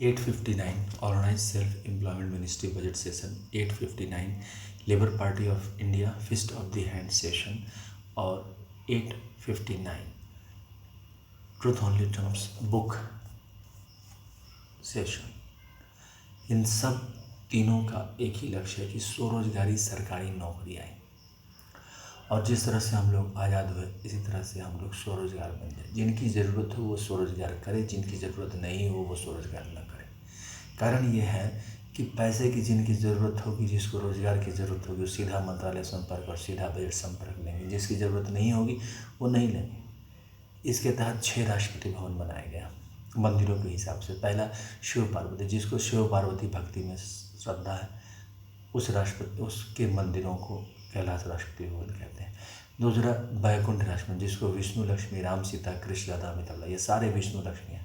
8:59 organize self employment ministry budget session, 8:59 labour party of India fist of the hand session, और 8:59 truth only terms book session. इन सब तीनों का एक ही लक्ष्य है कि स्वरोजगारी सरकारी नौकरी आए, और जिस तरह से हम लोग आज़ाद हुए इसी तरह से हम लोग स्वरोजगार बन जाए। जिनकी ज़रूरत हो वो स्वरोजगार करे, जिनकी ज़रूरत नहीं हो वो स्वरोजगार न करे। कारण ये है कि पैसे की जिनकी ज़रूरत होगी, जिसको रोज़गार की ज़रूरत होगी, वो सीधा मंत्रालय संपर्क और सीधा बजट संपर्क लेंगे। जिसकी ज़रूरत नहीं होगी वो नहीं लेंगे। इसके तहत 6 राष्ट्रपति भवन बनाया गया मंदिरों के हिसाब से। पहला शिव पार्वती, जिसको शिव पार्वती भक्ति में श्रद्धा है उस राष्ट्रपति उसके मंदिरों को कैलाश राष्ट्रपति भवन कहते हैं। दूसरा बैकुंठ राष्ट्रपति, जिसको विष्णु लक्ष्मी राम सीता कृष्ण राधा अमिताभ, ये सारे विष्णु लक्ष्मी हैं।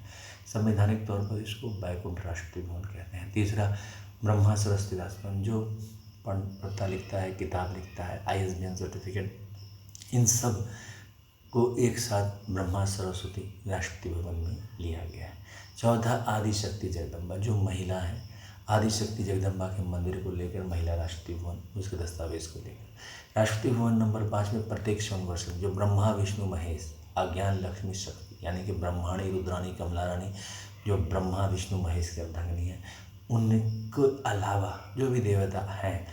संवैधानिक तौर पर इसको बैकुंठ राष्ट्रपति भवन कहते हैं। तीसरा ब्रह्मा सरस्वती राष्ट्रपति, जो पढ़ता लिखता है, किताब लिखता है, ISBN सर्टिफिकेट, इन सब को एक साथ ब्रह्मा सरस्वती राष्ट्रपति भवन में लिया गया है। चौथा आदिशक्ति जगदम्बा, जो महिला है, आदिशक्ति जगदम्बा के मंदिर को लेकर महिला राष्ट्रपति भवन, उसके दस्तावेज को लेकर। राष्ट्रपति भवन नंबर 5 में प्रत्येक संवर्ष, जो ब्रह्मा विष्णु महेश अज्ञान लक्ष्मी शक्ति, यानी कि ब्रह्माणी रुद्राणी कमला रानी, जो ब्रह्मा विष्णु महेश के अर्धांगिनी है, उनके अलावा जो भी देवता हैं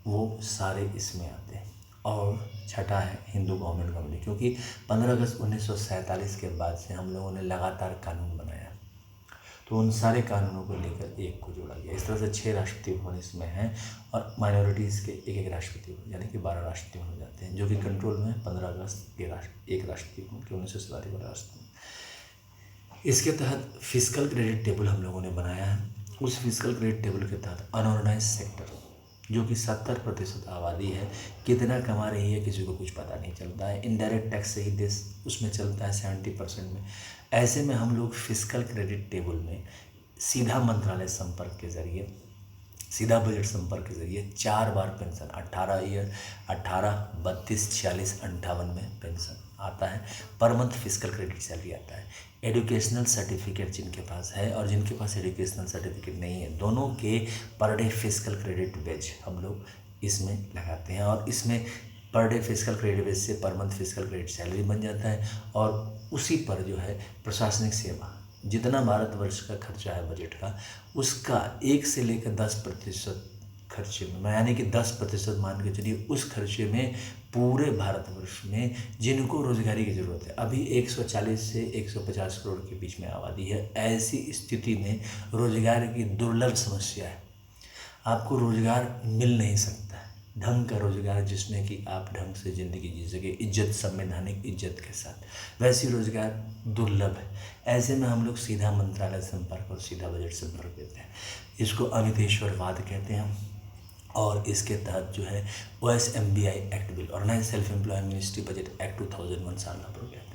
वो सारे इसमें आते हैं। और छठा है हिंदू गवर्नमेंट कम्युनिटी, क्योंकि 15 अगस्त 1947 के बाद से हम लोगों ने लगातार कानून बनाया, तो उन सारे कानूनों को लेकर एक को जोड़ा गया। इस तरह से 6 राष्ट्रपति भवन इसमें हैं, और माइनॉरिटीज़ के एक राष्ट्रपति भवन, यानी कि 12 राष्ट्रपति भवन हो जाते हैं, जो कि कंट्रोल में है 15 अगस्त के एक राष्ट्रपति भवन के 1947 वाला राष्ट्रपति। इसके तहत फिजिकल क्रेडिट टेबल हम लोगों ने बनाया है। उस फिजिकल क्रेडिट टेबल के तहत अनऑर्गेनाइज सेक्टर, जो कि 70% आबादी है, कितना कमा रही है किसी को कुछ पता नहीं चलता है। इनडायरेक्ट टैक्स से ही देश उसमें चलता है 70% में। ऐसे में हम लोग फिजिकल क्रेडिट टेबल में सीधा मंत्रालय संपर्क के जरिए, सीधा बजट संपर्क के जरिए 4 बार पेंशन, 18 ईयर, 18, 32, 46, 58 में पेंशन आता है। Per month physical credit salary आता है। एजुकेशनल सर्टिफिकेट जिनके पास है और जिनके पास एजुकेशनल सर्टिफिकेट नहीं है, दोनों के पर डे फिजिकल क्रेडिट बेच हम लोग इसमें लगाते हैं, और इसमें पर डे फिजिकल क्रेडिट बेच से per month physical credit salary बन जाता है। और उसी पर जो है प्रशासनिक सेवा, जितना भारतवर्ष का खर्चा है बजट का, उसका 1 से लेकर 10% खर्चे में, यानी कि 10% मान के चलिए, उस खर्चे में पूरे भारतवर्ष में जिनको रोजगारी की ज़रूरत है, अभी 140 से 150 करोड़ के बीच में आबादी है। ऐसी स्थिति में रोजगार की दुर्लभ समस्या है। आपको रोजगार मिल नहीं सकता है, ढंग का रोजगार जिसमें कि आप ढंग से ज़िंदगी जी सके, इज्जत, संवैधानिक इज्जत के साथ, वैसी रोजगार दुर्लभ है। ऐसे में हम लोग सीधा मंत्रालय संपर्क और सीधा बजट संपर्क देते हैं। इसको अमितेश्वरवाद कहते हैं। और इसके तहत जो है OSMBI act bill, organize self employment ministry budget act 2001 साल अप्रूव कहते हैं।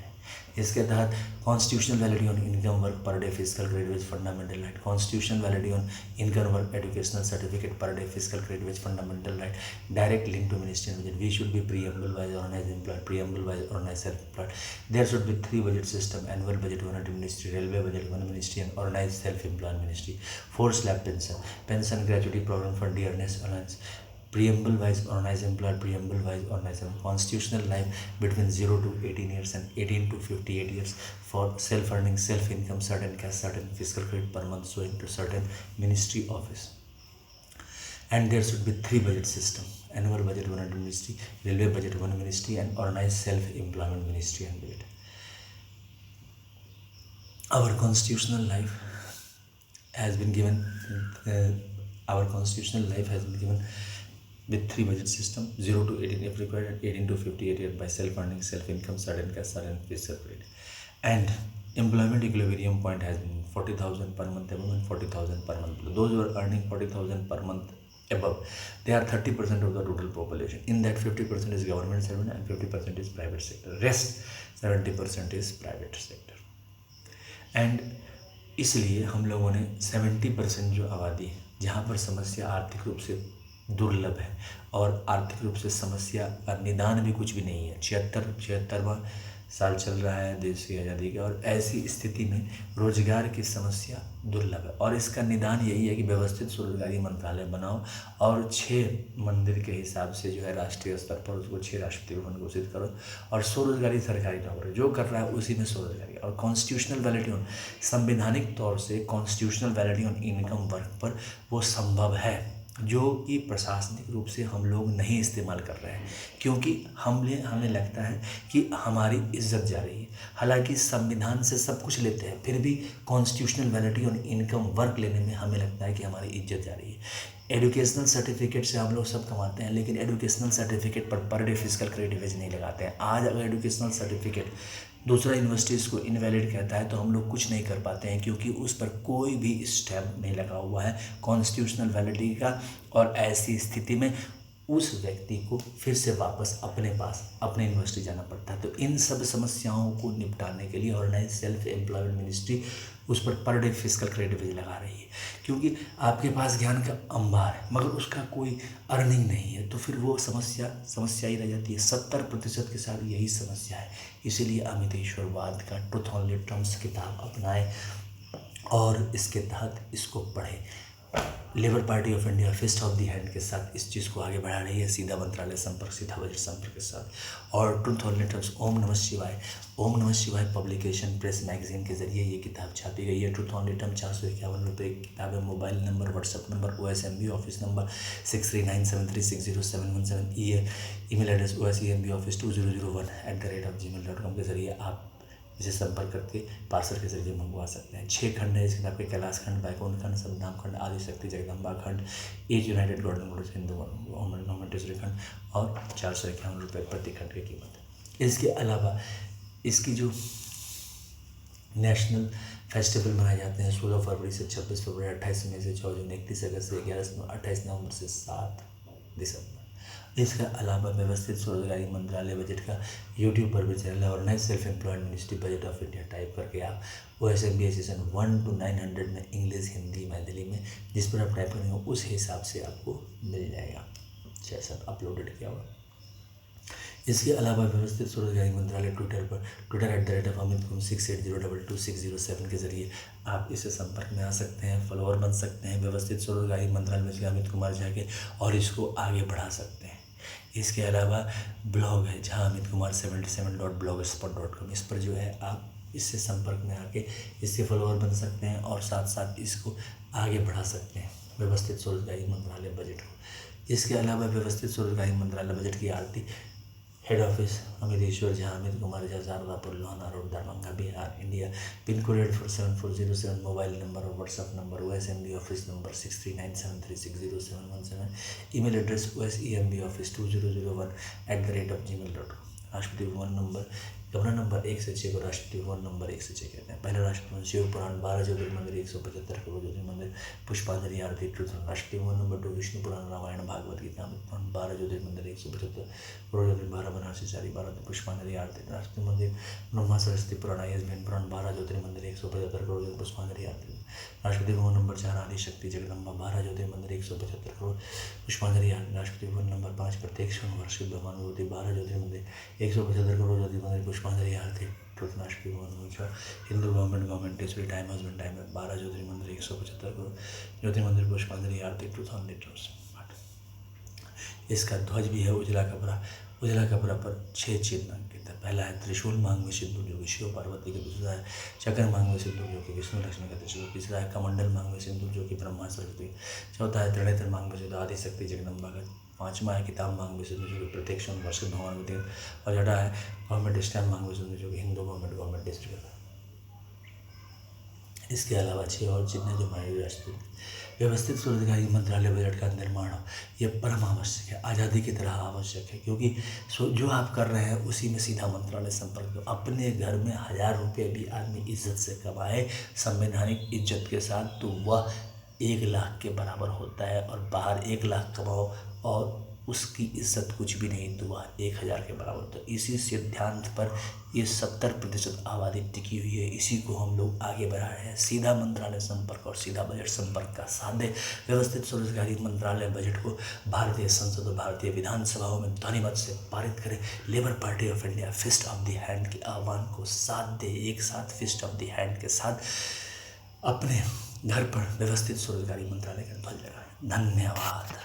इसके तहत constitutional validity on income work per day physical credit with fundamental right, constitutional validity on income work educational certificate per day physical credit with fundamental right, direct link to ministry budget. We should be preamble wise organized employed, preamble wise organized self employed. There should be 3 budget system, annual budget one ministry, railway budget one ministry, and organized self employed ministry. 4 slab pension, pension gratuity program for dearness allowance, preamble wise organized employed, preamble wise organized constitutional life between 0 to 18 years and 18 to 58 years for self earning, self income, certain cash, certain fiscal credit per month showing to certain ministry office. And there should be 3 budget system, annual budget one ministry, railway budget one ministry, and organized self employment ministry and budget. Our constitutional life has been given with 3 budget system, 0 to 18 if required, and 18 to 58 years by self earning, self income, certain cash, certain fiscal credit. And employment equilibrium point has been 40,000 per month above and 40,000 per month below. Those who are earning 40,000 per month above, they are 30% of the total population. In that 50% is government servant and 50% is private sector. Rest 70% is private sector. And इसलिए हम लोगों ने 70% जो आबादी है, जहाँ पर समस्या आर्थिक रूप से दुर्लभ है और आर्थिक रूप से समस्या का निदान भी कुछ भी नहीं है, 76वां साल चल रहा है देश की आज़ादी का, और ऐसी स्थिति में रोजगार की समस्या दुर्लभ है। और इसका निदान यही है कि व्यवस्थित स्वरोजगारी मंत्रालय बनाओ और 6 मंदिर के हिसाब से जो है राष्ट्रीय स्तर पर उसको 6 राष्ट्रीय भवन घोषित करो, और स्वरोजगारी सरकारी नौकरी जो कर रहा है उसी में स्वरोजगारी। और कॉन्स्टिट्यूशनल वैलिडिटी ऑन, संवैधानिक तौर से constitutional validity on income work पर वो संभव है, जो कि प्रशासनिक रूप से हम लोग नहीं इस्तेमाल कर रहे हैं, क्योंकि हमें लगता है कि हमारी इज्जत जा रही है। हालांकि संविधान से सब कुछ लेते हैं, फिर भी constitutional validity on income work लेने में हमें लगता है कि हमारी इज्जत जा रही है। एजुकेशनल सर्टिफिकेट से हम लोग सब कमाते हैं, लेकिन educational certificate per day physical credit wage नहीं लगाते हैं। आज अगर एजुकेशनल सर्टिफिकेट दूसरा यूनिवर्सिटीज़ को इनवैलिड कहता है तो हम लोग कुछ नहीं कर पाते हैं, क्योंकि उस पर कोई भी स्टैम्प नहीं लगा हुआ है कॉन्स्टिट्यूशनल वैलिडिटी का। और ऐसी स्थिति में उस व्यक्ति को फिर से वापस अपने पास अपने यूनिवर्सिटी जाना पड़ता है। तो इन सब समस्याओं को निपटाने के लिए और नई सेल्फ एम्प्लॉयमेंट मिनिस्ट्री उस पर डे फिजिकल क्रेडिट वेज लगा रही है, क्योंकि आपके पास ज्ञान का अंबार है मगर उसका कोई अर्निंग नहीं है, तो फिर वो समस्या ही रह जाती है। 70% के साथ यही समस्या है। इसीलिए अमितेश्वरवाद का ट्रुथ ऑन लिटरम्स किताब अपनाएं और इसके तहत इसको पढ़ें। Labour party of India fist of the hand के साथ इस चीज़ को आगे बढ़ा रही है, सीधा मंत्रालय संपर्क, सीधा बजट संपर्क के साथ। और ट्रुथ ऑन लिटरम्स ओम नमः शिवाय पब्लिकेशन प्रेस मैगजीन के जरिए ये किताब छापी गई है। ट्रुथ ऑन लिटरम 451 रुपये की किताब है। Mobile number, WhatsApp number OSMB office number 6397360717, email address osemb office2001@gmail.com के जरिए आप इसे संपर्क करके पार्सल के जरिए मंगवा सकते हैं। 6 खंड है इस किताब के, कैलाश खंड, बैकुंठ खंड, संतधाम खंड, आदिशक्ति जगदम्बा खंड, as united government college Hindu government खंड, और 451 रुपये प्रति खंड की कीमत है। इसके अलावा इसकी जो नेशनल फेस्टिवल मनाए जाते हैं 16 फरवरी से 26 फरवरी, 28 मई से 6 जून, 31 अगस्त से 28 नवंबर से 7 दिसंबर। इसके अलावा व्यवस्थित स्वरोजगारी मंत्रालय बजट का यूट्यूब पर भी चैनल है, और नए self employed ministry budget of India type करके आप OSMB सेशन 1 to 900 में इंग्लिश, हिंदी, मैथिली में जिस पर आप टाइप करेंगे उस हिसाब से आपको मिल जाएगा, जैसा अपलोडेड किया हुआ। इसके अलावा व्यवस्थित स्वरोजगारी मंत्रालय ट्विटर पर @अमित 68022607 के जरिए आप इससे संपर्क में आ सकते हैं, फॉलोअर बन सकते हैं व्यवस्थित स्वरोजगारी मंत्रालय में से अमित कुमार जाके, और इसको आगे बढ़ा सकते हैं। इसके अलावा ब्लॉग है जहां amit kumar77.blogspot.com, इस पर जो है आप इससे संपर्क में आके इसके फॉलोअर बन सकते हैं और साथ साथ इसको आगे बढ़ा सकते हैं व्यवस्थित स्वरोजगारी मंत्रालय बजट को। इसके अलावा व्यवस्थित स्वरोजगारी मंत्रालय बजट की आरती head office Amiteshwar Jha, Amit Kumar Jha, Shardapur, Lohana road, Darbhanga, Bihar, India, pin code 847407, mobile number और WhatsApp number OSMB office number 6397360717, email address osemb office2001@gmail.com। राष्ट्रपति भवन नंबर, कमरा नंबर 1 से 6 को राष्ट्रपति भवन नंबर 1 से 6 कहते हैं। पहला राष्ट्रपति शिव पुराण 12 ज्योतिर्मंदिर 175 करोड़ ज्योतिर्मंदिर पुष्पांजलि आरती ट्रुथ। राष्ट्रपति भवन नंबर 2 विष्णु पुराण रामायण भागवत गीता पुराण 12 ज्योतिर्मंदिर 175 करोड़ ज्योतिर्मंदिर 12 बनारसी सारी 12 पुष्पांजलि आरती। राष्ट्रपति मंदिर ब्रह्मा सरस्वती पुराण ISBN पुराण 12 ज्योतिर्मंदिर 175 करोड़ पुष्पांजलि आरती। राष्ट्रपति भवन नंबर 4 आदिशक्ति जगदम्बा 12 ज्योतिर्मंदिर 175 करोड़ पुष्पांजलि आरती। राष्ट्रपति भवन नंबर 5 प्रत्येक सोमवार शिव ब्रह्मानुभूति 12 ज्योतिर्मंदिर 175 करोड़ ज्योतिर्मंदिर पुष्पांजलि आरती। राष्ट्रपति भवन नंबर हिंदू गवर्नमेंट टेस्टरी टाइम 12 ज्योतिर्मंदिर 175 करोड़ ज्योतिर्मंदिर पुष्पांजलि आरती ट्रुथ ऑन लिटरम्स। इसका ध्वज भी है उजला कपड़ा पर 6 चिन्ह अंकित है। पहला है त्रिशूल मांग में सिंदूर जो कि शिव पार्वती का, दूसरा है चक्र मांग में सिंदूर जो कि विष्णु लक्ष्मी का त्रिशूल, तीसरा है कमंडल मांग में सिंदूर जो कि ब्रह्मा सरस्वती, चौथा है त्रिनेत्र मांग में सिंदूर आदिशक्ति जगदम्बा का, पांचवा है किताब मांग में सिंदूर जो कि प्रत्येक सोमवार शिव भगवान को, और छठा है गवर्नमेंट स्टैम्प मांग में सिंदूर जो कि हिंदू गवर्नमेंट डिस्ट्रिक्ट का। इसके अलावा 6 और चिन्ह जो हमारे राष्ट्रीय व्यवस्थित स्वरोजगारी मंत्रालय बजट का निर्माण हो, यह परम आवश्यक है, आज़ादी की तरह आवश्यक है, क्योंकि जो आप कर रहे हैं उसी में सीधा मंत्रालय संपर्क दो। अपने घर में 1000 रुपये भी आदमी इज्जत से कमाए संवैधानिक इज्जत के साथ तो वह 1 लाख के बराबर होता है, और बाहर 1 लाख कमाओ और उसकी इज्जत कुछ भी नहीं तो वह 1000 के बराबर। तो इसी सिद्धांत पर ये 70% आबादी टिकी हुई है। इसी को हम लोग आगे बढ़ा रहे हैं। सीधा मंत्रालय संपर्क और सीधा बजट संपर्क का साथ दे। व्यवस्थित स्वरोजगारी मंत्रालय बजट को भारतीय संसद और भारतीय विधानसभाओं में ध्वनिमत से पारित करें। Labour party of India fist of the hand के आह्वान को साथ दे। एक साथ फिस्ट ऑफ द हैंड के साथ अपने घर पर व्यवस्थित स्वरोजगारी मंत्रालय का ध्वज लगाएं। धन्यवाद।